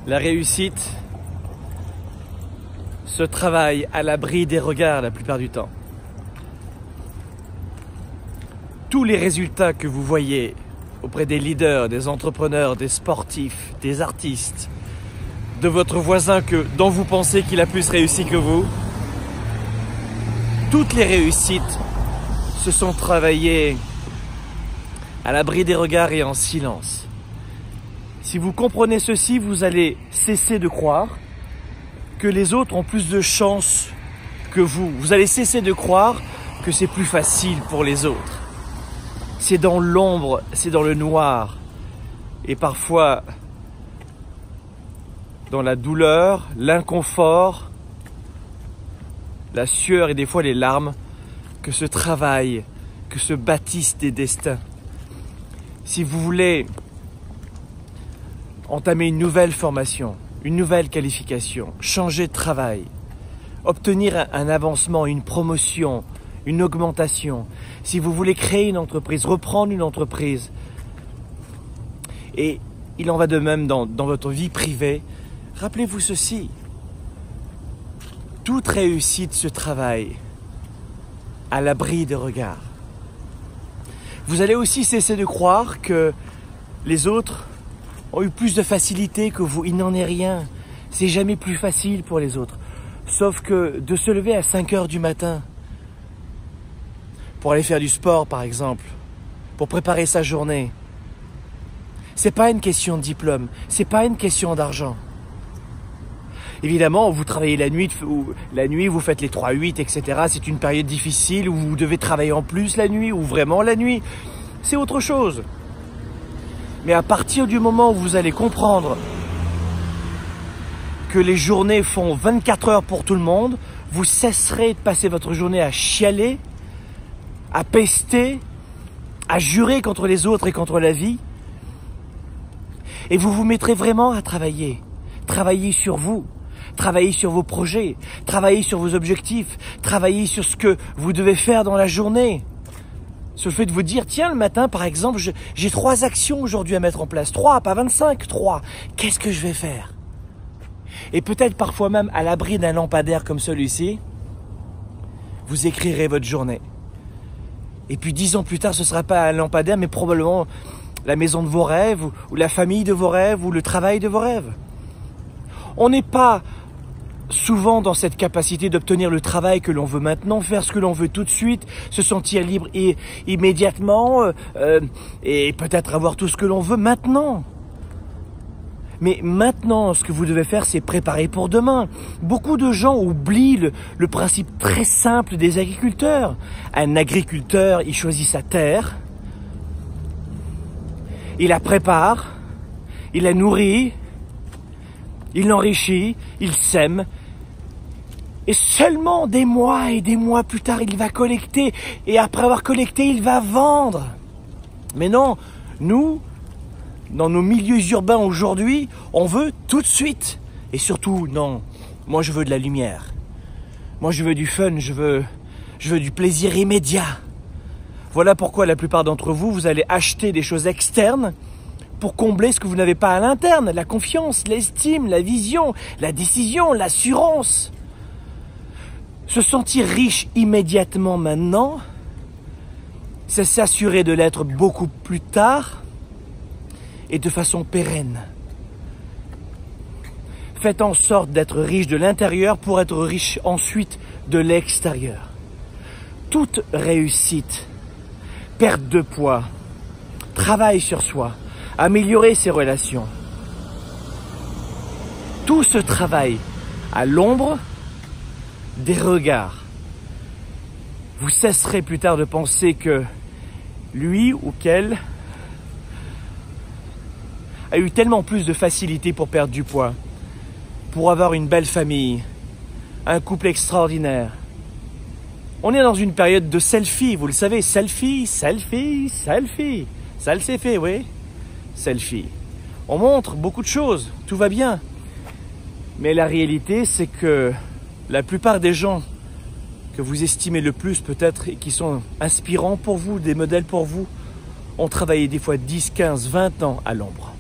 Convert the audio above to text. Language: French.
La réussite se travaille à l'abri des regards la plupart du temps. Tous les résultats que vous voyez auprès des leaders, des entrepreneurs, des sportifs, des artistes, de votre voisin dont vous pensez qu'il a plus réussi que vous, toutes les réussites se sont travaillées à l'abri des regards et en silence. Si vous comprenez ceci, vous allez cesser de croire que les autres ont plus de chance que vous. Vous allez cesser de croire que c'est plus facile pour les autres. C'est dans l'ombre, c'est dans le noir. Et parfois, dans la douleur, l'inconfort, la sueur et des fois les larmes, que se travaillent, que se bâtissent des destins. Si vous voulez entamer une nouvelle formation, une nouvelle qualification, changer de travail, obtenir un avancement, une promotion, une augmentation, si vous voulez créer une entreprise, reprendre une entreprise, et il en va de même dans votre vie privée, rappelez-vous ceci, toute réussite se travaille à l'abri des regards. Vous allez aussi cesser de croire que les autres ont eu plus de facilité que vous. Il n'en est rien. C'est jamais plus facile pour les autres. Sauf que de se lever à 5 heures du matin pour aller faire du sport, par exemple, pour préparer sa journée, c'est pas une question de diplôme, c'est pas une question d'argent. Évidemment, vous travaillez la nuit, vous faites les 3-8, etc. C'est une période difficile où vous devez travailler en plus la nuit ou vraiment la nuit. C'est autre chose. Mais à partir du moment où vous allez comprendre que les journées font 24 heures pour tout le monde, vous cesserez de passer votre journée à chialer, à pester, à jurer contre les autres et contre la vie. Et vous vous mettrez vraiment à travailler. Travailler sur vous. Travailler sur vos projets, travailler sur vos objectifs, travailler sur ce que vous devez faire dans la journée. Sur le fait de vous dire, tiens, le matin, par exemple, j'ai 3 actions aujourd'hui à mettre en place. 3, pas 25, 3. Qu'est-ce que je vais faire? Et peut-être parfois même à l'abri d'un lampadaire comme celui-ci, vous écrirez votre journée. Et puis 10 ans plus tard, ce ne sera pas un lampadaire, mais probablement la maison de vos rêves, ou la famille de vos rêves, ou le travail de vos rêves. On n'est pas souvent dans cette capacité d'obtenir le travail que l'on veut maintenant, faire ce que l'on veut tout de suite, se sentir libre immédiatement et peut-être avoir tout ce que l'on veut maintenant. Mais maintenant, ce que vous devez faire, c'est préparer pour demain. Beaucoup de gens oublient le principe très simple des agriculteurs. Un agriculteur, il choisit sa terre, il la prépare, il la nourrit, il l'enrichit, il sème, et seulement des mois et des mois plus tard, il va collecter, et après avoir collecté, il va vendre. Mais non, nous, dans nos milieux urbains aujourd'hui, on veut tout de suite. Et surtout, non, moi je veux de la lumière. Moi je veux du fun, je veux du plaisir immédiat. Voilà pourquoi la plupart d'entre vous, vous allez acheter des choses externes pour combler ce que vous n'avez pas à l'interne, la confiance, l'estime, la vision, la décision, l'assurance. Se sentir riche immédiatement maintenant, c'est s'assurer de l'être beaucoup plus tard et de façon pérenne. Faites en sorte d'être riche de l'intérieur pour être riche ensuite de l'extérieur. Toute réussite, perte de poids, travail sur soi, améliorer ses relations. Tout ce travail à l'ombre des regards. Vous cesserez plus tard de penser que lui ou qu'elle a eu tellement plus de facilité pour perdre du poids, pour avoir une belle famille, un couple extraordinaire. On est dans une période de selfie, vous le savez, selfie, selfie, selfie. Ça le s'est fait, oui. Selfie. On montre beaucoup de choses, tout va bien. Mais la réalité, c'est que la plupart des gens que vous estimez le plus peut-être et qui sont inspirants pour vous, des modèles pour vous, ont travaillé des fois 10, 15, 20 ans à l'ombre.